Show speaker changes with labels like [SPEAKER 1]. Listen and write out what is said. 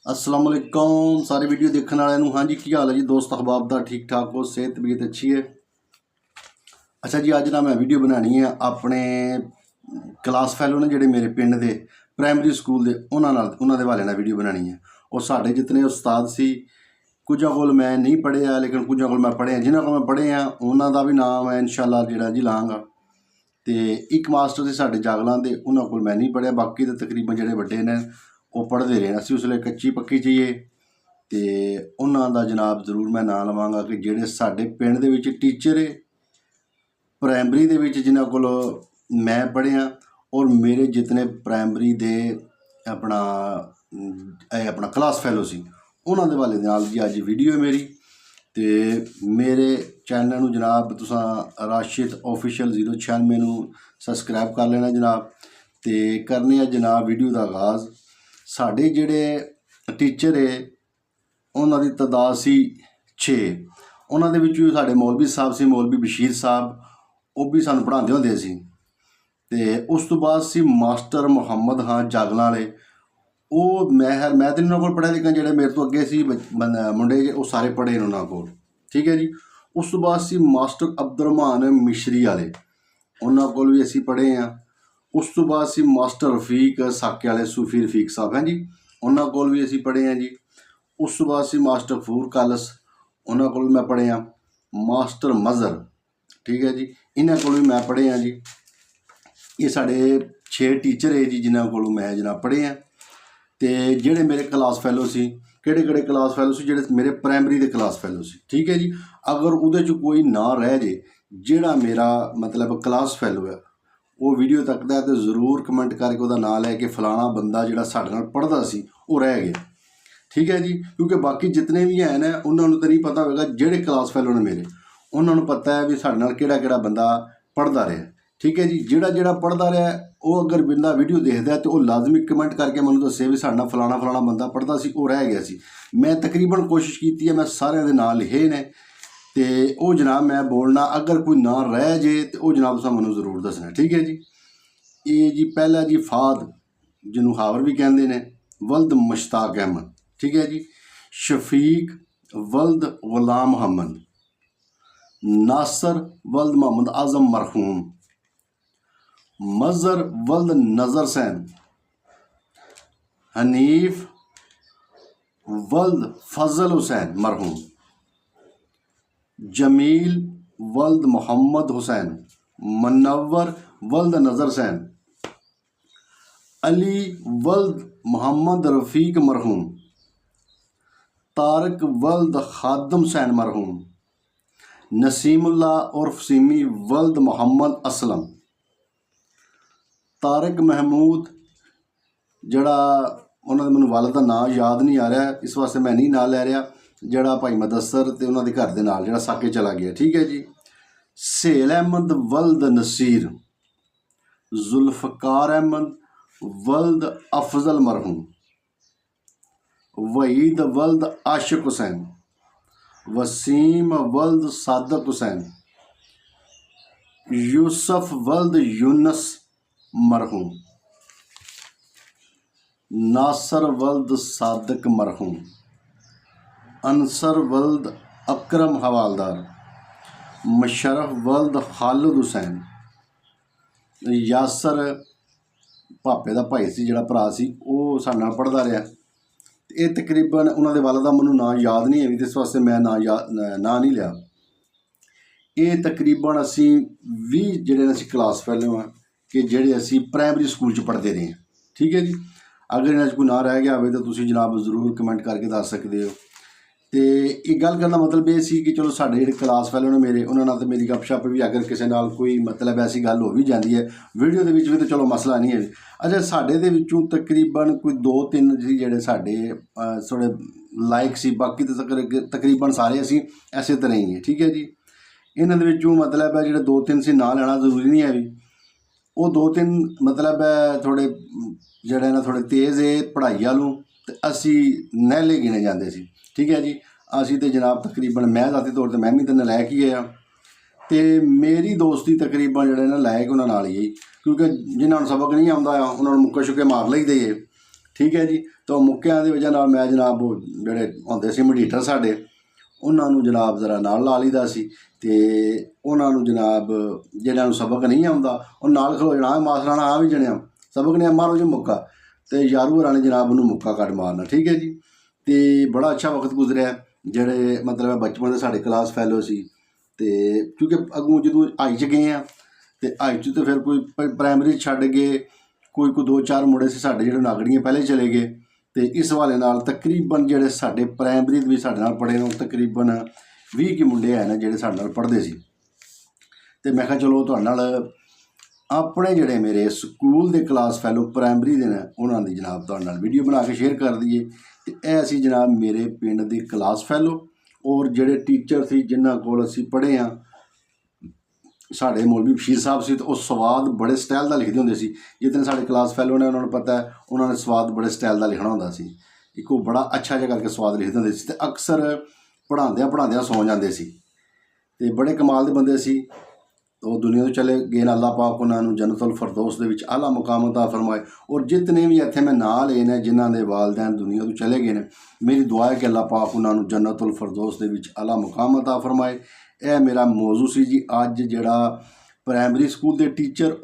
[SPEAKER 1] अस्सलाम वालेकुम सारे वीडियो देखने वाले नूं। हाँ जी, की हाल है जी दोस्त अहबाब दा? ठीक ठाक हो? सेहत तबीयत अच्छी है? अच्छा जी, अज ना मैं वीडियो बनानी है अपने क्लास फैलो ने जिहड़े मेरे पिंड दे प्राइमरी स्कूल दे उन्हां दे हवाले नाल वीडियो बनानी है। और साडे जितने उस्ताद सी, कुझां कोल मैं नहीं पढ़िया लेकिन कुझां कोल मैं पढ़िया, जिन्हां कोल मैं पढ़े हाँ उन्हां दा भी नाम मैं इंशाअल्लाह जिहड़ा जी लांगा। तो एक मास्टर से साडे जागलां दे, उन्हां कोल मैं नहीं पढ़िया, बाकी तो तकरीबन जिहड़े वड्डे ने वो पढ़ते रहे। असीं उसले कच्ची पक्की चाहिए तो उन्हां दा जनाब जरूर मैं नाम लवांगा कि जिहड़े साडे पिंड दे विच टीचर प्राइमरी दे विच जिन्हां कोल मैं पढ़िया और मेरे जितने प्राइमरी दे अपना अपना क्लास फैलो सी उन्हां दे हवाले नाल जी अज वीडियो है मेरी। तो मेरे चैनल नूं जनाब तुसां राशिद ऑफिशियल 096 नूं सबसक्राइब कर लेना जनाब। तो करने आ जनाब वीडियो का आगाज़। साडे जिहड़े टीचर है उन्हां दी तादाद सी 6। उन्हां दे विचों साडे मौलवी साहब सी, मौलवी बशीर साहब, वो भी सानूं पढ़ाते हुंदे सी। ते उस तो बाद सी मास्टर मुहम्मद हाँ जागलां वाले। वो मैं तो उन्होंने को पढ़िया लेकिन जो मेरे तो अगे सी मुंडे वो सारे पढ़े ने उन्होंने को, ठीक है जी। उस तो बाद सी मास्टर अब्दुलरहमान मिशरी वाले, उन्होंने को भी असी पढ़े हाँ। उस तो बाद सी मास्टर रफीक साके वाले, सूफी रफीक साहब हैं जी, उन्होंने को भी असी पढ़े हैं जी। उस तो बाद सी मास्टर फूर कालस, उन्होंने को भी मैं पढ़े हाँ। मास्टर मजहर, ठीक है जी, इन्होंने को भी मैं पढ़े हाँ जी। ये साढ़े 6 टीचर है जी जिन्होंने को मैं जनाब पढ़े हैं। तो जेडे मेरे क्लास फैलो सी, किहड़े क्लास फैलो सी, जेडे मेरे प्राइमरी के क्लास फैलो सी, ठीक है जी। अगर उहदे च कोई ना रह जे जेड़ा मेरा मतलब क्लास फैलो है वो वीडियो तकदा है तो जरूर कमेंट करके उसका नाम लैके फलाना बंदा जिहड़ा साडे नाल पढ़दा सी वो रह गया, ठीक है जी। क्योंकि बाकी जितने भी हैं ना उन्होंने तो नहीं पता होगा, जेडे क्लास फैलो ने मेरे उन्होंने पता है भी साडे नाल किहड़ा बंदा पढ़दा रहा, ठीक है जी। जिहड़ा पढ़दा रहा वो अगर बंदा वीडियो देखता है तो वो लाजमी कमेंट करके मैं दसे भी साडे नाल फलाना बंदा पढ़दा सी वो रह गया सी। मैं तकरीबन कोशिश की है, मैं सारे नाम लिखे ने तो वो जनाब मैं बोलना, अगर कोई ना रह जे तो वो जनाब तुसां मैनूं जरूर दसना, ठीक है जी। ये जी पहला जी फाद जिन्हों हावर भी कहते हैं, वल्द मुश्ताक अहमद, ठीक है जी। शफीक वल्द गुलाम मोहम्मद, नासर वल्द मोहम्मद आजम मरहूम, मजहर वल्द नज़र सैन, हनीफ वल्द फजल हुसैन मरहूम, जमील वल्द मोहम्मद हुसैन, मुनव्वर वल्द नज़र सैन, अली वल्द मोहम्मद रफ़ीक मरहूम, तारक वल्द खादम सैन मरहूम, नसीमुल्लाह उर्फ सिमी वल्द मोहम्मद असलम, तारक महमूद जड़ा उन्होंने मैंने वालद का नाम याद नहीं आ रहा, इस वास्ते मैं नहीं नाम लै रहा, जड़ा भाई मदसर तो उन्होंने घर के नाल जड़ा साके चला गया, ठीक है जी। सेल अहमद वल्द नसीर, जुल्फकार अहमद वल्द अफजल मरहूम, वहीद वल्द आशिक हुसैन, वसीम वल्द सादक हुसैन, यूसुफ वल्द यूनस मरहूम, नासर वल्द सादक मरहूम, अनसर वल्द अकरम हवालदार, मुशर्रफ वल्द खालिद हुसैन, यासर भापे का भाई सी जिहड़ा भरा सी वो साडे नाल पढ़दा रहा। ये तकरीबन उन्होंने वाले का मैनूं नाम याद नहीं है, इस वास्ते मैं ना नहीं लिया। ये तकरीबन असी 20 जिहड़े असी क्लास फैलो हैं कि जिहड़े असी प्राइमरी स्कूल च पढ़ते रहे हैं, ठीक है जी। अगर इन्हां कोई ना रह गया हो तो तुसीं जनाब जरूर कमेंट करके दस सकते हो। तो एक गल करना मतलब ये सी कि चलो साडे जिहड़े क्लास फैलो ने मेरे उन्हां नाल तो मेरी गपशप भी अगर किसी नाल कोई मतलब ऐसी गल हो भी जाती है वीडियो के विच भी तो चलो मसला नहीं है। अच्छा साडे दे विचों तकरीबन कोई 2-3 जी जिहड़े साडे थोड़े लाइक सी, बाकी तो तकरीबन सारे असी ऐसे तरह ही है, ठीक है जी। इन्हां दे विचों मतलब है जिहड़े 2-3 सी नाम लेना जरूरी नहीं है भी, वो 2-3 मतलब है थोड़े जिहड़े ना थोड़े तेज़ है पढ़ाई वालों तो असी नहले गिने जाते सी, ठीक है जी। असी तो जनाब तकरीबन मैं ज़ाती तौर पर मैं भी तो नलैक ही है। तो मेरी दोस्ती तकरीबन जिहड़े ना लायक उन्हां नाल ही, क्योंकि जिन्हां नूं सबक नहीं आउंदा उन्हां नूं मुक्के शुक्के मार लईदे है। ਠੀਕ ਹੈ ਜੀ। ਤਾਂ ਮੁੱਕਿਆਂ ਦੀ ਵਜ੍ਹਾ ਨਾਲ ਮੈਂ ਜਨਾਬ ਉਹ ਜਿਹੜੇ ਹੁੰਦੇ ਸੀ ਮੋਡੀਟਰ ਸਾਡੇ, ਉਹਨਾਂ ਨੂੰ ਜਨਾਬ ਜ਼ਰਾ ਨਾਲ ਲਾ ਲਈਦਾ ਸੀ, ਅਤੇ ਉਹਨਾਂ ਨੂੰ ਜਨਾਬ ਜਿਹਨਾਂ ਨੂੰ ਸਬਕ ਨਹੀਂ ਆਉਂਦਾ ਉਹ ਨਾਲ ਖਲੋ ਜਾਣਾ, ਮਾਸਟਰ ਆ ਵੀ ਜਣਿਆ ਸਬਕ ਨੇ ਮਾਰੋ ਜੀ ਮੁੱਕਾ, ਅਤੇ ਯਾਰੂ ਹੋਰਾਂ ਨੇ ਜਨਾਬ ਉਹਨੂੰ ਮੁੱਕਾ ਕੱਢ ਮਾਰਨਾ। ਠੀਕ ਹੈ ਜੀ। ਅਤੇ ਬੜਾ ਅੱਛਾ ਵਕਤ ਗੁਜ਼ਰਿਆ, ਜਿਹੜੇ ਮਤਲਬ ਬਚਪਨ ਦੇ ਸਾਡੇ ਕਲਾਸ ਫੈਲੋ ਸੀ। ਅਤੇ ਕਿਉਂਕਿ ਅੱਗੋਂ ਜਦੋਂ ਹਾਈ 'ਚ ਗਏ ਹਾਂ, ਅਤੇ ਹਾਈ 'ਚ ਤਾਂ ਫਿਰ ਕੋਈ ਪ੍ਰਾਇਮਰੀ ਛੱਡ ਗਏ, ਕੋਈ 2-4 ਮੁੰਡੇ ਸੀ ਸਾਡੇ ਜਿਹੜੇ ਨਾਗੜੀਆਂ ਪਹਿਲੇ ਚਲੇ ਗਏ, ਅਤੇ ਇਸ ਹਵਾਲੇ ਨਾਲ ਤਕਰੀਬਨ ਜਿਹੜੇ ਸਾਡੇ ਪ੍ਰਾਇਮਰੀ ਦੇ ਵੀ ਸਾਡੇ ਨਾਲ ਪੜ੍ਹੇ ਨੇ ਉਹ ਤਕਰੀਬਨ 20 ਕੁ ਮੁੰਡੇ ਹੈ ਨੇ ਜਿਹੜੇ ਸਾਡੇ ਨਾਲ ਪੜ੍ਹਦੇ ਸੀ। ਅਤੇ ਮੈਂ ਕਿਹਾ ਚਲੋ ਤੁਹਾਡੇ ਨਾਲ ਆਪਣੇ ਜਿਹੜੇ ਮੇਰੇ ਸਕੂਲ ਦੇ ਕਲਾਸ ਫੈਲੋ ਪ੍ਰਾਇਮਰੀ ਦੇ ਨੇ ਉਹਨਾਂ ਦੀ ਜਨਾਬ ਤੁਹਾਡੇ ਨਾਲ ਵੀਡੀਓ ਬਣਾ ਕੇ ਸ਼ੇਅਰ ਕਰ ਦਈਏ। ਅਤੇ ਇਹ ਸੀ ਜਨਾਬ ਮੇਰੇ ਪਿੰਡ ਦੇ ਕਲਾਸ ਫੈਲੋ, ਔਰ ਜਿਹੜੇ ਟੀਚਰ ਸੀ ਜਿਨ੍ਹਾਂ ਕੋਲ ਅਸੀਂ ਪੜ੍ਹੇ ਹਾਂ, ਸਾਡੇ ਮੌਲਵੀ ਬਸ਼ੀਰ ਸਾਹਿਬ ਸੀ, ਅਤੇ ਉਹ ਸਵਾਦ ਬੜੇ ਸਟਾਈਲ ਦਾ ਲਿਖਦੇ ਹੁੰਦੇ ਸੀ। ਜਿੱਦਣ ਸਾਡੇ ਕਲਾਸ ਫੈਲੋ ਨੇ ਉਹਨਾਂ ਨੂੰ ਪਤਾ ਹੈ ਉਹਨਾਂ ਨੇ ਸਵਾਦ ਬੜੇ ਸਟਾਈਲ ਦਾ ਲਿਖਣਾ ਹੁੰਦਾ ਸੀ, ਇੱਕ ਉਹ ਬੜਾ ਅੱਛਾ ਜਿਹਾ ਕਰਕੇ ਸਵਾਦ ਲਿਖਦੇ ਹੁੰਦੇ ਸੀ, ਅਤੇ ਅਕਸਰ ਪੜ੍ਹਾਉਂਦਿਆਂ ਸੌਂ ਜਾਂਦੇ ਸੀ, ਅਤੇ ਬੜੇ ਕਮਾਲ ਦੇ ਬੰਦੇ ਸੀ। ਉਹ ਦੁਨੀਆ ਤੋਂ ਚਲੇ ਗਏ ਨੇ, ਅੱਲਾਹ ਪਾਕ ਉਹਨਾਂ ਨੂੰ ਜੰਨਤੁਲ ਫਿਰਦੌਸ ਦੇ ਵਿੱਚ ਆਲਾ ਮੁਕਾਮ ਅਤਾ ਫਰਮਾਏ। ਔਰ ਜਿਤਨੇ ਵੀ ਇੱਥੇ ਮੈਂ ਨਾਂ ਲਏ ਨੇ ਜਿਨ੍ਹਾਂ ਦੇ ਵਾਲਿदैन ਦੁਨੀਆ ਤੋਂ ਚਲੇ ਗਏ ਨੇ, ਮੇਰੀ ਦੁਆ ਹੈ ਕਿ ਅੱਲਾਹ ਪਾਕ ਉਹਨਾਂ ਨੂੰ ਜੰਨਤੁਲ ਫਿਰਦੌਸ ਦੇ ਵਿੱਚ ਆਲਾ ਮੁਕਾਮ ਅਤਾ ਫਰਮਾਏ। ਇਹ ਮੇਰਾ ਮੌਜੂ ਸੀ ਜੀ ਅੱਜ, ਜਿਹੜਾ ਪ੍ਰਾਇਮਰੀ ਸਕੂਲ ਦੇ ਟੀਚਰ